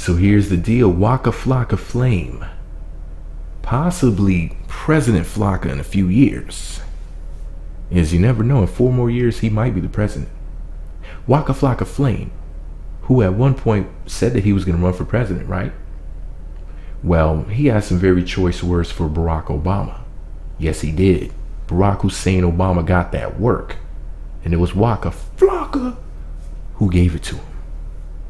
So here's the deal. Waka Flocka Flame. Possibly President Flocka in a few years. As you never know, in 4 more years, he might be the president. Waka Flocka Flame, who at one point said that he was going to run for president, right? Well, he had some very choice words for Barack Obama. Yes, he did. Barack Hussein Obama got that work. And it was Waka Flocka who gave it to him.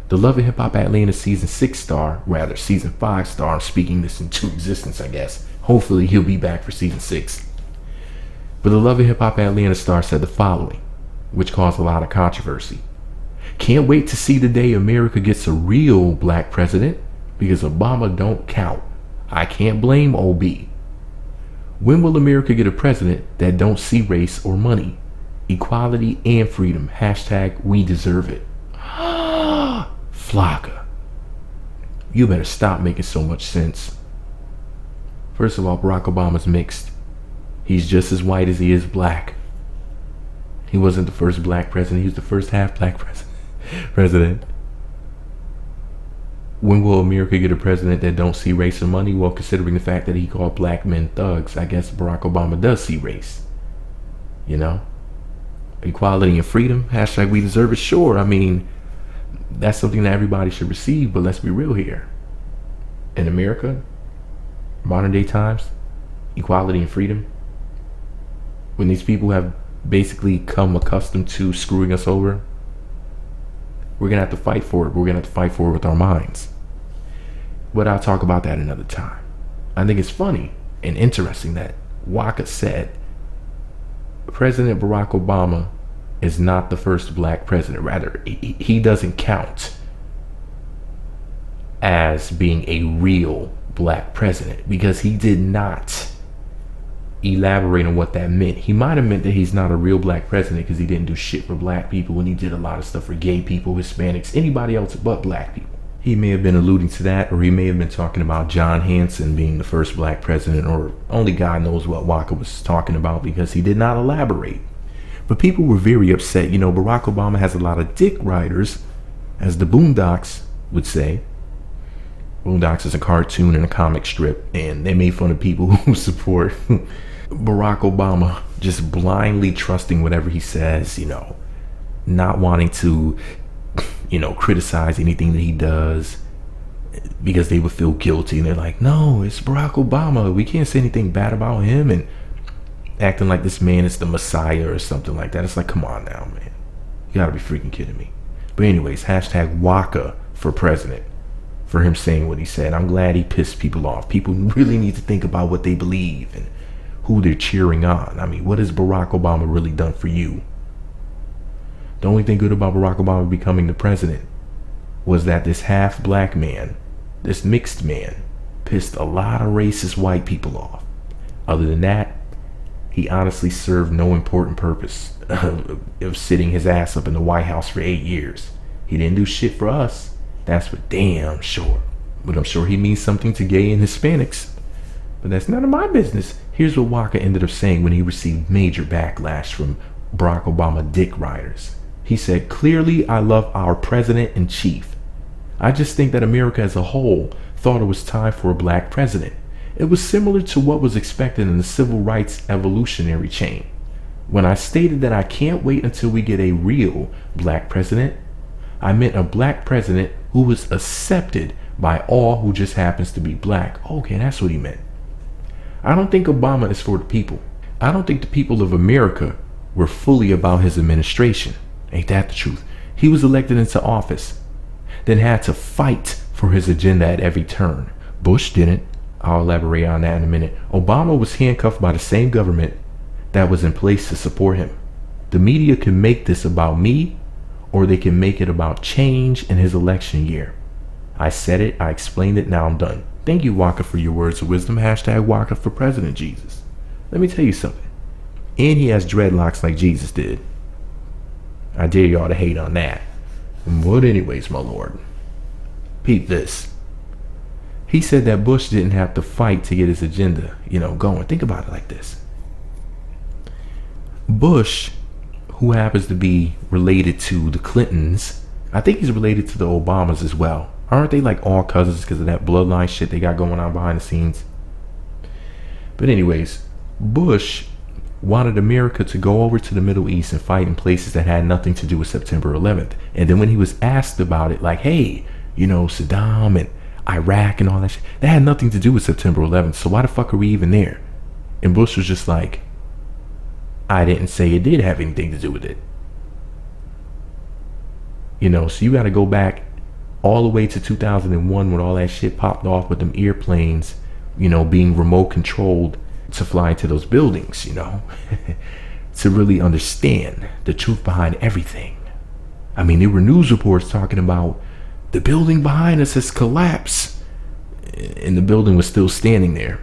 The Love and Hip Hop Atlanta season 6 star, rather season 5 star, I'm speaking this into existence, I guess. Hopefully he'll be back for season 6. But the Love and Hip Hop Atlanta star said the following, which caused a lot of controversy. Can't wait to see the day America gets a real black president, because Obama don't count. I can't blame OB. When will America get a president that don't see race or money? Equality and freedom. Hashtag we deserve it. Flocka, you better stop making so much sense. First of all, Barack Obama's mixed. He's just as white as he is black. He wasn't the first black president. He was the first half black president. When will America get a president that don't see race or money? Well, considering the fact that he called black men thugs, I guess Barack Obama does see race. You know? Equality and freedom. Hashtag we deserve it. Sure, I mean, that's something that everybody should receive, but let's be real here. In America, modern day times, equality and freedom, when these people have basically come accustomed to screwing us over, we're going to have to fight for it. We're going to have to fight for it with our minds. But I'll talk about that another time. I think it's funny and interesting that Waka said President Barack Obama is not the first black president. Rather, he doesn't count as being a real black president because he did not elaborate on what that meant. He might have meant that he's not a real black president because he didn't do shit for black people when he did a lot of stuff for gay people, Hispanics, anybody else but black people. He may have been alluding to that, or he may have been talking about John Hanson being the first black president, or only God knows what Waka was talking about because he did not elaborate. But people were very upset. You know, Barack Obama has a lot of dick riders, as the Boondocks would say. Boondocks is a cartoon and a comic strip, and they made fun of people who support Barack Obama, just blindly trusting whatever he says, you know, not wanting to, you know, criticize anything that he does because they would feel guilty. And they're like, no, it's Barack Obama. We can't say anything bad about him. And acting like this man is the Messiah or something like that. It's like, come on now, man. You gotta be freaking kidding me. But anyways, hashtag Waka for president, for him saying what he said. I'm glad he pissed people off. People really need to think about what they believe and who they're cheering on. I mean, what has Barack Obama really done for you? The only thing good about Barack Obama becoming the president was that this half black man, this mixed man, pissed a lot of racist white people off. Other than that, he honestly served no important purpose of sitting his ass up in the White House for 8 years. He didn't do shit for us. That's for damn sure. But I'm sure he means something to gay and Hispanics. But that's none of my business. Here's what Waka ended up saying when he received major backlash from Barack Obama dick riders. He said, clearly, I love our president in chief. I just think that America as a whole thought it was time for a black president. It was similar to what was expected in the civil rights evolutionary chain. When I stated that I can't wait until we get a real black president, I meant a black president who was accepted by all who just happens to be black. Okay, that's what he meant. I don't think Obama is for the people. I don't think the people of America were fully about his administration. Ain't that the truth? He was elected into office, then had to fight for his agenda at every turn. Bush didn't. I'll elaborate on that in a minute. Obama was handcuffed by the same government that was in place to support him. The media can make this about me, or they can make it about change in his election year. I said it, I explained it, now I'm done. Thank you, Waka, for your words of wisdom. Hashtag Waka for President Jesus. Let me tell you something. And he has dreadlocks like Jesus did. I dare y'all to hate on that. But anyways, my lord, peep this. He said that Bush didn't have to fight to get his agenda, going. Think about it like this. Bush, who happens to be related to the Clintons, I think he's related to the Obamas as well. Aren't they like all cousins because of that bloodline shit they got going on behind the scenes? But anyways, Bush wanted America to go over to the Middle East and fight in places that had nothing to do with September 11th. And then when he was asked about it, like, hey, you know, Saddam and Iraq and all that shit, that had nothing to do with September 11th. So why the fuck are we even there? And Bush was just like, I didn't say it did have anything to do with it. You know, so you got to go back all the way to 2001 when all that shit popped off with them airplanes, you know, being remote controlled to fly into those buildings, you know, to really understand the truth behind everything. I mean, there were news reports talking about the building behind us has collapsed, and the building was still standing there.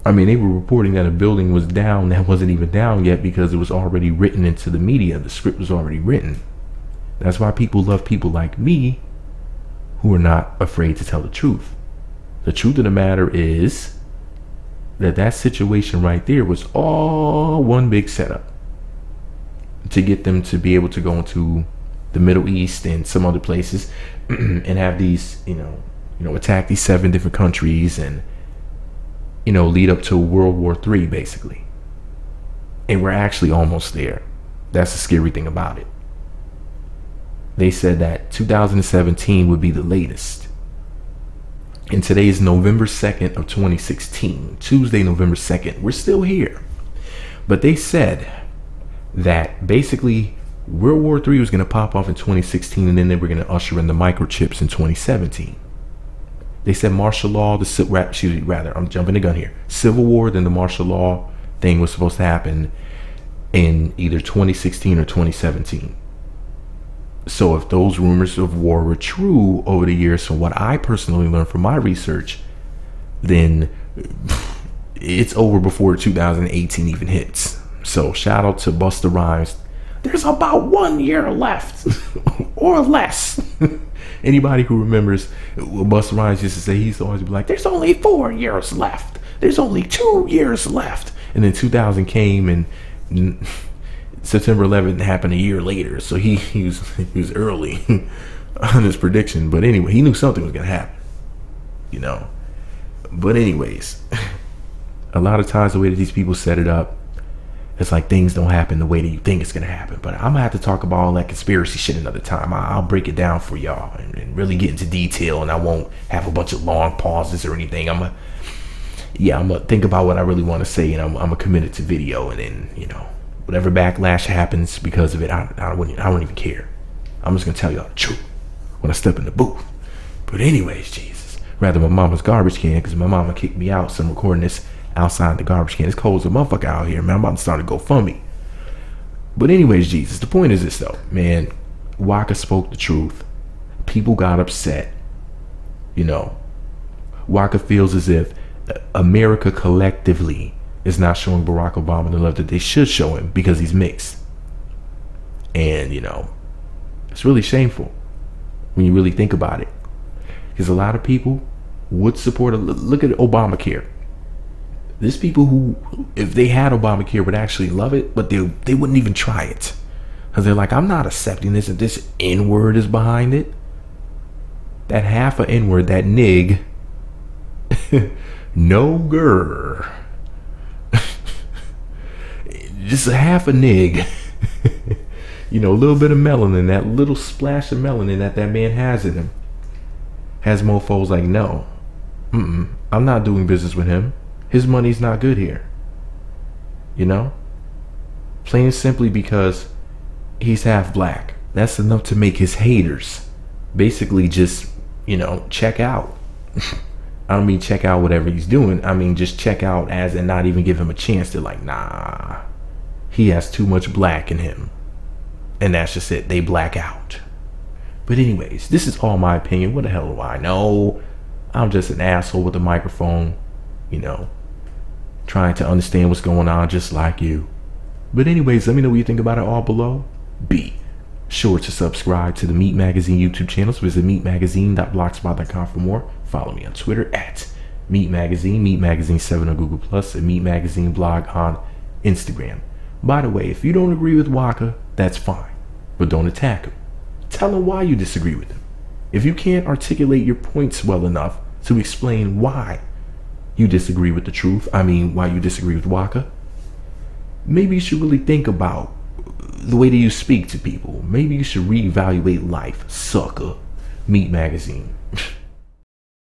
I mean, they were reporting that a building was down that wasn't even down yet because it was already written into the media. The script was already written. That's why people love people like me who are not afraid to tell the truth. The truth of the matter is that situation right there was all one big setup to get them to be able to go into the Middle East and some other places and have these, you know, attack these 7 different countries and, you know, lead up to World War III, basically. And we're actually almost there. That's the scary thing about it. They said that 2017 would be the latest. And today is November 2nd of 2016, Tuesday, November 2nd. We're still here. But they said that basically World War III was going to pop off in 2016, and then they were going to usher in the microchips in 2017. They said martial law, I'm jumping the gun here. Civil War, then the martial law thing was supposed to happen in either 2016 or 2017. So if those rumors of war were true over the years, from what I personally learned from my research, then it's over before 2018 even hits. So shout out to Busta Rhymes. There's about 1 year left or less. Anybody who remembers what Busta Rhymes used to say, he used to always be like, there's only 4 years left. There's only 2 years left. And then 2000 came and September 11th happened a year later. So he was early on his prediction. But anyway, he knew something was going to happen, you know. But anyways, a lot of times the way that these people set it up, it's like things don't happen the way that you think it's going to happen. But I'm going to have to talk about all that conspiracy shit another time. I'll break it down for y'all and really get into detail. And I won't have a bunch of long pauses or anything. I'm going to think about what I really want to say. And I'm going to commit it to video. And then, you know, whatever backlash happens because of it, I won't even care. I'm just going to tell y'all the truth when I step in the booth. But anyways, Jesus. Rather my mama's garbage can, because my mama kicked me out. So I'm recording this outside the garbage can. It's cold as a motherfucker out here, man. I'm about to start a GoFundMe. But anyways, Jesus, the point is this though, man. Waka spoke the truth. People got upset. You know, Waka feels as if America collectively is not showing Barack Obama the love that they should show him because he's mixed. And, you know, it's really shameful when you really think about it. Because a lot of people would support look at Obamacare. There's people who, if they had Obamacare, would actually love it, but they wouldn't even try it. Because they're like, I'm not accepting this if this N-word is behind it. That half a N-word, that nig. No grr. Just a half a nig. You know, a little bit of melanin, that little splash of melanin that man has in him. Has mofos like, no. I'm not doing business with him. His money's not good here. You know? Plain and simply because he's half black. That's enough to make his haters basically just, you know, check out. I don't mean check out whatever he's doing. I mean just check out as and not even give him a chance. They're like, nah, he has too much black in him. And that's just it. They black out. But anyways, this is all my opinion. What the hell do I know? I'm just an asshole with a microphone, you know, trying to understand what's going on just like you. But anyways, let me know what you think about it all below. Be sure to subscribe to the Meat Magazine YouTube channels. Visit meatmagazine.blogspot.com for more. Follow me on Twitter at Meat Magazine, Meat Magazine 7 on Google Plus, and Meat Magazine blog on Instagram. By the way, if you don't agree with Waka, that's fine, but don't attack him. Tell him why you disagree with him. If you can't articulate your points well enough to explain why you disagree with the truth, why you disagree with Waka, maybe you should really think about the way that you speak to people. Maybe you should reevaluate life, sucker. Meat Magazine.